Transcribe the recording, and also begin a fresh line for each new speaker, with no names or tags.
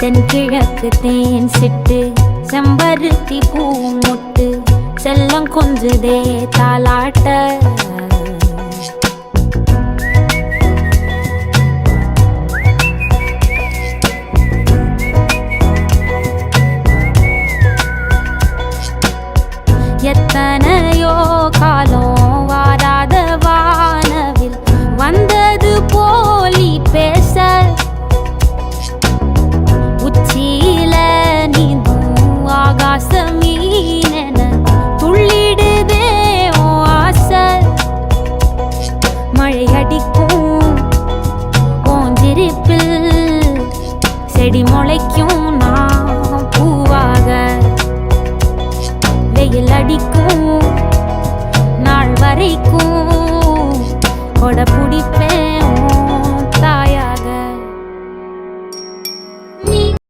தென்கிழக்கு தேன் சிட்டு செம்பருத்தி பூ முட்டு செல்லம் கொஞ்சுதே தாலாட்ட எத்தனையோ காலம் வாராத வானவில் வந்தது போலி பேச உச்சியில நீந்தும் ஆகாச மீனென துள்ளிடுதே ஓ ஆசை மழை அடிக்கும் ஓஞ்சிருப்பில் செடி முளைக்கும் நான் பூவாக வெயில் அடிக்கும் நாள் வரைக்கும்